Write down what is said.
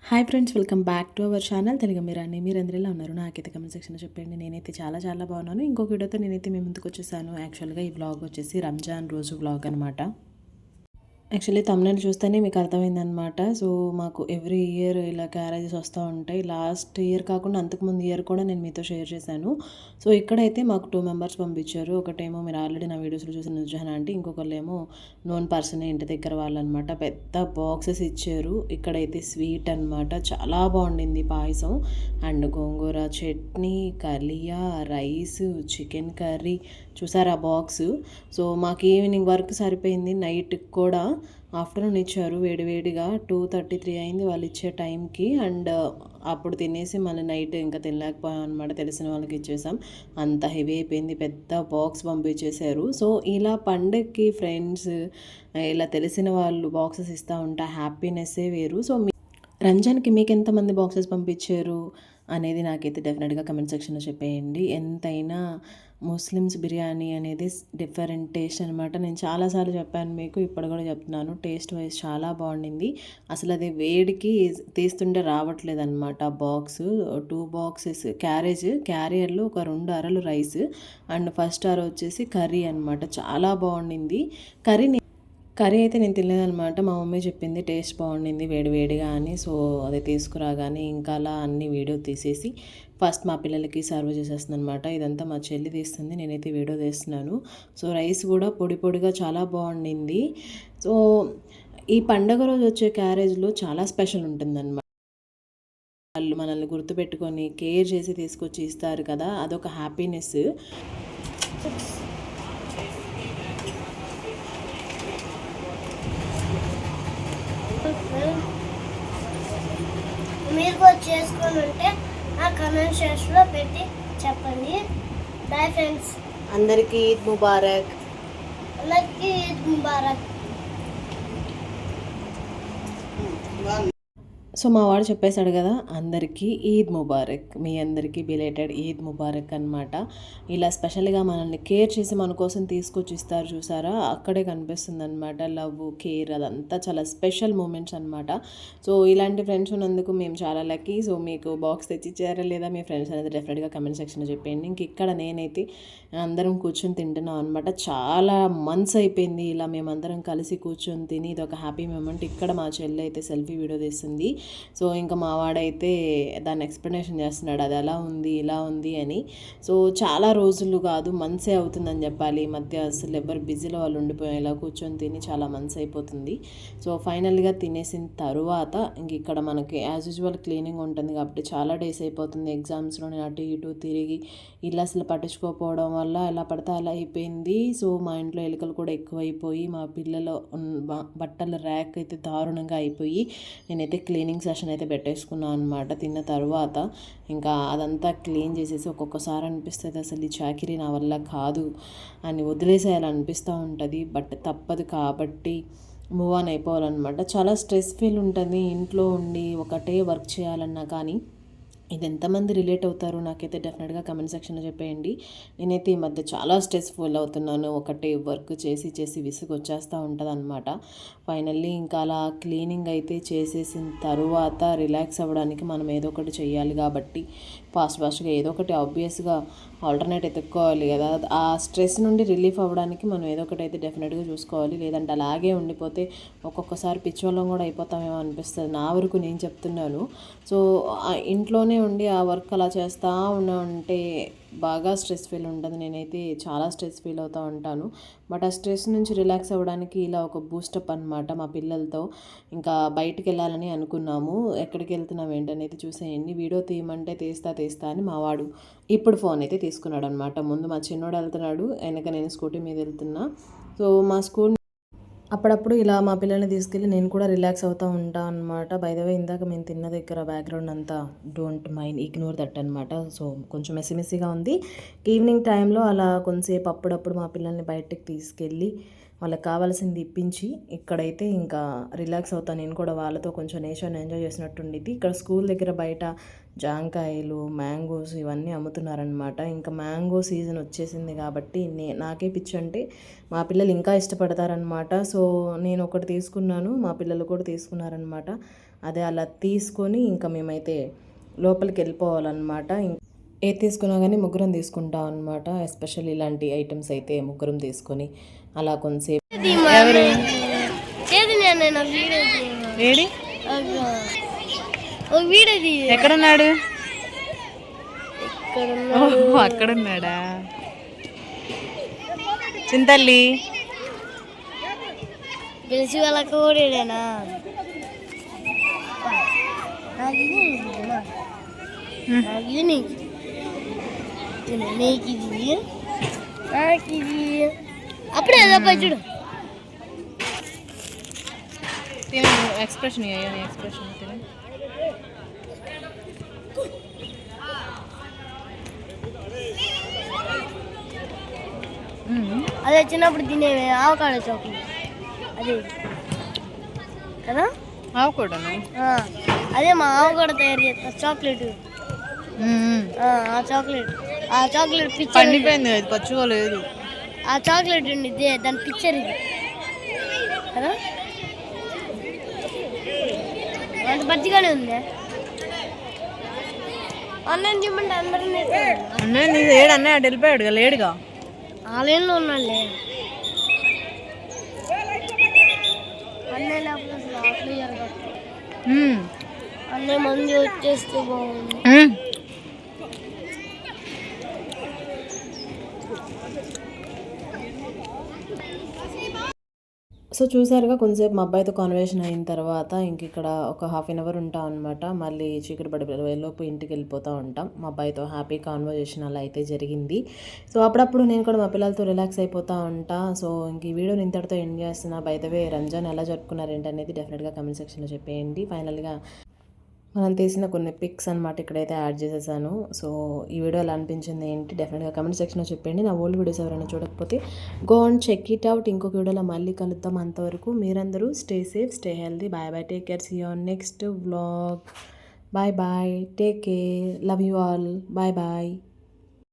Hi friends, welcome back to our channel Telugu మీరాని. మీరందరూ ఎలా ఉన్నారు? నాకైతే కమెంట్ సెక్షన్లో చెప్పండి. నేనైతే చాలా చాలా బాగున్నాను. ఇంకొక వీడియోతో నేనైతే మీ ముందుకు వచ్చేసాను. యాక్చువల్గా ఈ వ్లాగ్ వచ్చేసి రంజాన్ రోజు వ్లాగ్ అనమాట. యాక్చువల్లీ తమ్నెయిల్ చూస్తేనే మీకు అర్థమైందనమాట. సో మాకు ఎవ్రీ ఇయర్ ఇలా క్యారేజెస్ వస్తూ ఉంటాయి. లాస్ట్ ఇయర్ కాకుండా అంతకుముందు ఇయర్ కూడా నేను మీతో షేర్ చేశాను. సో ఇక్కడైతే మాకు 2 మెంబర్స్ పంపించారు. ఒకటేమో మీరు ఆల్రెడీ నా వీడియోస్లో చూసిన నుజహాన్ ఆంటీ, ఇంకొకళ్ళేమో నోన్ పర్సన్ ఇంటి దగ్గర వాళ్ళనమాట. పెద్ద బాక్సెస్ ఇచ్చారు. ఇక్కడైతే స్వీట్ అనమాట, చాలా బాగుండింది పాయసం అండ్ గోంగూర చట్నీ, కలియా, రైస్, చికెన్ కర్రీ. చూసారా బాక్స్? సో మాకు ఈవినింగ్ వర్క్ సరిపోయింది. నైట్కి కూడా ఆఫ్టర్నూన్ ఇచ్చారు వేడివేడిగా. 2:33 అయింది వాళ్ళు ఇచ్చే టైంకి. అండ్ అప్పుడు తినేసి మళ్ళీ నైట్ ఇంకా తినలేకపోయాం అనమాట. తెలిసిన వాళ్ళకి ఇచ్చేసాం. అంత హెవీ అయిపోయింది. పెద్ద బాక్స్ పంపించేశారు. సో ఇలా పండగకి ఫ్రెండ్స్ ఇలా తెలిసిన వాళ్ళు బాక్సెస్ ఇస్తూ ఉంటే హ్యాపీనెస్సే వేరు. సో రంజాన్కి మీకు ఎంతమంది బాక్సెస్ పంపించారు అనేది నాకైతే డెఫినెట్గా కమెంట్ సెక్షన్లో చెప్పేయండి. ఎంతైనా ముస్లిమ్స్ బిర్యానీ అనేది డిఫరెంట్ టేస్ట్ అనమాట. నేను చాలాసార్లు చెప్పాను మీకు, ఇప్పుడు కూడా చెప్తున్నాను. టేస్ట్ వైజ్ చాలా బాగుండింది. అసలు అది వేడికి తీస్తుంటే రావట్లేదు అనమాట. బాక్స్ 2 బాక్సెస్ క్యారియర్లో ఒక 2 అరలు రైస్ అండ్ ఫస్ట్ అర వచ్చేసి కర్రీ అనమాట. చాలా బాగుండింది కర్రీ అయితే నేను తినలేదనమాట. మా మమ్మీ చెప్పింది టేస్ట్ బాగుండింది వేడివేడిగా అని. సో అది తీసుకురాగానే ఇంకా అలా అన్ని వీడియో తీసేసి ఫస్ట్ మా పిల్లలకి సర్వ్ చేసేస్తుంది అనమాట. ఇదంతా మా చెల్లి తీస్తుంది, నేనైతే వీడియో తీస్తున్నాను. సో రైస్ కూడా పొడి పొడిగా చాలా బాగుండింది. సో ఈ పండగ రోజు వచ్చే క్యారేజ్లో చాలా స్పెషల్ ఉంటుందన్నమాట. వాళ్ళు మనల్ని గుర్తుపెట్టుకొని కేర్ చేసి తీసుకొచ్చి ఇస్తారు కదా, అదొక హ్యాపీనెస్. మీరు కూడా చేసుకొని ఉంటే ఆ కమెంట్ సెక్షన్లో పెట్టి చెప్పండి. బాయ్ ఫ్రెండ్స్, అందరికీ ఈద్ ముబారక్. అందరికీ ఈద్ ముబారక్. సో మా వాడు చెప్పేశాడు కదా, అందరికీ ఈద్ ముబారక్. మీ అందరికీ బిలేటెడ్ ఈద్ ముబారక్ అనమాట. ఇలా స్పెషల్గా మనల్ని కేర్ చేసి మన కోసం తీసుకొచ్చి ఇస్తారు చూసారా, అక్కడే కనిపిస్తుంది అనమాట లవ్, కేర్. అదంతా చాలా స్పెషల్ మూమెంట్స్ అనమాట. సో ఇలాంటి ఫ్రెండ్స్ ఉన్నందుకు మేము చాలా లక్కీ. సో మీకు బాక్స్ తెచ్చిచ్చారా లేదా మీ ఫ్రెండ్స్ అనేది డెఫినెట్గా కమెంట్ సెక్షన్లో చెప్పండి. ఇంక ఇక్కడ నేనైతే అందరం కూర్చొని తింటున్నాం అనమాట. చాలా మంత్స్ అయిపోయింది ఇలా మేమందరం కలిసి కూర్చొని తిని. ఇది ఒక హ్యాపీ మూమెంట్. ఇక్కడ మా చెల్లి అయితే సెల్ఫీ వీడియో తీస్తుంది. సో ఇంకా మా వాడైతే దాన్ని ఎక్స్ప్లెనేషన్ చేస్తున్నాడు, అది ఎలా ఉంది ఇలా ఉంది అని. సో చాలా రోజులు కాదు, మంత్సే అవుతుందని చెప్పాలి. ఈ మధ్య అసలు ఎవరు బిజీలో వాళ్ళు ఉండిపోయాం. ఇలా కూర్చొని తిని చాలా మంత్స్ అయిపోతుంది. సో ఫైనల్గా తినేసిన తరువాత ఇంక ఇక్కడ మనకి యాజ్ యూజువల్ క్లీనింగ్ ఉంటుంది కాబట్టి చాలా డేస్ అయిపోతుంది. ఎగ్జామ్స్లో నేను అటు ఇటు తిరిగి ఇల్లు అసలు పట్టించుకోకపోవడం వల్ల ఎలా పడితే అలా అయిపోయింది. సో మా ఇంట్లో ఎలుకలు కూడా ఎక్కువైపోయి మా పిల్లల బట్టల ర్యాక్ అయితే దారుణంగా అయిపోయి నేనైతే క్లీనింగ్ సెషన్ అయితే పెట్టేసుకున్నాను అనమాట. తిన్న తర్వాత ఇంకా అదంతా క్లీన్ చేసేసి ఒక్కొక్కసారి అనిపిస్తుంది అసలు ఈ చాకిరీ నా వల్ల కాదు అని వదిలేసేయాలనిపిస్తూ ఉంటుంది. బట్ తప్పదు కాబట్టి మూవ్ ఆన్ అయిపోవాలన్నమాట. చాలా స్ట్రెస్ ఫీల్ ఉంటుంది ఇంట్లో ఉండి ఒకటే వర్క్ చేయాలన్నా. కానీ ఇది ఎంతమంది రిలేట్ అవుతారో నాకైతే డెఫినెట్గా కమెంట్ సెక్షన్లో చెప్పేయండి. నేనైతే ఈ మధ్య చాలా స్ట్రెస్ఫుల్ అవుతున్నాను. ఒకటే వర్క్ చేసి చేసి విసుగు వచ్చేస్తూ ఉంటుంది అనమాట. ఫైనల్లీ ఇంకా అలా క్లీనింగ్ అయితే చేసేసిన తరువాత రిలాక్స్ అవ్వడానికి మనం ఏదో ఒకటి చేయాలి కాబట్టి ఫాస్ట్గా ఏదో ఒకటి ఆబ్వియస్గా ఆల్టర్నేట్ ఎత్తుక్కోవాలి కదా. ఆ స్ట్రెస్ నుండి రిలీఫ్ అవ్వడానికి మనం ఏదో ఒకటి అయితే డెఫినెట్గా చూసుకోవాలి. లేదంటే అలాగే ఉండిపోతే ఒక్కొక్కసారి పిచ్చోళ్ళం కూడా అయిపోతామేమో అనిపిస్తుంది. నా వరకు నేను చెప్తున్నాను. సో ఇంట్లోనే ఉండి ఆ వర్క్ అలా చేస్తూ ఉంటే బాగా స్ట్రెస్ ఫీల్ ఉంటుంది. నేనైతే చాలా స్ట్రెస్ ఫీల్ అవుతూ ఉంటాను. బట్ ఆ స్ట్రెస్ నుంచి రిలాక్స్ అవ్వడానికి ఇలా ఒక బూస్టప్ అనమాట. మా పిల్లలతో ఇంకా బయటికి వెళ్ళాలని అనుకున్నాము. ఎక్కడికి వెళ్తున్నాం ఏంటనేది చూసేయండి. వీడియో తీయమంటే తీస్తా అని మా వాడు ఇప్పుడు ఫోన్ అయితే తీసుకున్నాడు అనమాట. ముందు మా చిన్నోడు వెళ్తున్నాడు, వెనక నేను స్కూటీ మీద వెళ్తున్నా. సో మా స్కూల్ అప్పుడప్పుడు ఇలా మా పిల్లల్ని తీసుకెళ్ళి నేను కూడా రిలాక్స్ అవుతూ ఉంటాను అనమాట. బై ద వే ఇందాక మేము తిన్న దగ్గర బ్యాక్గ్రౌండ్ అంతా డోంట్ మైండ్, ఇగ్నోర్ దట్ అనమాట. సో కొంచెం మెస్సీగా ఉంది. ఈవినింగ్ టైంలో అలా కొంతసేపు అప్పుడప్పుడు మా పిల్లల్ని బయటకు తీసుకెళ్ళి వాళ్ళకి కావాల్సింది ఇప్పించి ఇక్కడైతే ఇంకా రిలాక్స్ అవుతాను. నేను కూడా వాళ్ళతో కొంచెం నేచర్ని ఎంజాయ్ చేసినట్టుండిద్ది. ఇక్కడ స్కూల్ దగ్గర బయట జాంకాయలు, మ్యాంగోస్ ఇవన్నీ అమ్ముతున్నారనమాట. ఇంకా మ్యాంగో సీజన్ వచ్చేసింది కాబట్టి నాకే పిచ్చి అంటే మా పిల్లలు ఇంకా ఇష్టపడతారనమాట. సో నేను ఒకటి తీసుకున్నాను, మా పిల్లలు కూడా తీసుకున్నారనమాట. అదే అలా తీసుకొని ఇంకా మేమైతే లోపలికి వెళ్ళిపోవాలన్నమాట. ఏది తీసుకున్నా కానీ ముగ్గురం తీసుకుంటాం అనమాట. ఎస్పెషల్ ఇలాంటి ఐటమ్స్ అయితే ముగ్గురం తీసుకొని అలా కొంతసేపు. ఎవరు ఏడి ఎక్కడున్నాడు? ఓహో అక్కడున్నాడా చింతల్లి? పిలిచి వాళ్ళ కోడేనా అప్పుడే చూడు ఎక్స్ప్రెషన్ ఎక్స్ప్రెషన్ అదే చిన్నప్పుడు తినేవి ఆవకాడో చాక్లెట్ అదే కదా. ఆవు కూడా అదే మా ఆవు కూడా తయారు చేస్తా చాక్లెట్. ఆ చాక్లెట్ పిక్చర్ పండిపోయింది, అది పచ్చుకోలేదు. ఆ చాక్లెట్ ఉండిద్ది దాని పిక్చర్ ఇది కదా. అంత పచ్చిగానే ఉంది. అన్నయ్య చెప్పండి అందరినీ. అన్నయ్య ఏడు అన్నయ్య అటు వెళ్ళిపోయాడుగా, లేడుగా. ఆలయంలో ఉన్నాడులే అన్నయ్య, లేకపోతే అసలు ఆటలు జరగదు. అన్నయ్య మంది వచ్చేస్తే బాగుంది. సో చూసారుగా కొంతసేపు మా అబ్బాయితో కాన్వర్సేషన్ అయిన తర్వాత ఇంక ఇక్కడ ఒక హాఫ్ అన్ అవర్ ఉంటాం అనమాట. మళ్ళీ చీకటి పడిపోయేలోపు ఇంటికి వెళ్ళిపోతూ ఉంటాం. మా అబ్బాయితో హ్యాపీ కాన్వర్సేషన్ అలా అయితే జరిగింది. సో అప్పుడప్పుడు నేను కూడా మా పిల్లలతో రిలాక్స్ అయిపోతూ ఉంటా. సో ఇంక ఈ వీడియోని ఇంతటితో ఎండ్ చేస్తున్నా. బై ద వే రంజాన్ ఎలా జరుపుకున్నారు ఏంటనేది డెఫినెట్గా కమెంట్ సెక్షన్లో చెప్పేయండి. ఫైనల్గా మనం తీసిన కొన్ని పిక్స్ అనమాట ఇక్కడైతే యాడ్ చేసేసాను. సో ఈ వీడియో ఎలా అనిపించింది ఏంటి డెఫినెట్గా కమెంట్ సెక్షన్లో చెప్పండి. నా ఓల్డ్ వీడియోస్ ఎవరైనా చూడకపోతే go and check it out. ఇంకొక వీడియోలో మళ్ళీ కలుద్దాం. అంతవరకు మీరందరూ stay safe, stay healthy. Bye bye, take care, see you on next vlog. Bye bye, take care, love you all, bye bye.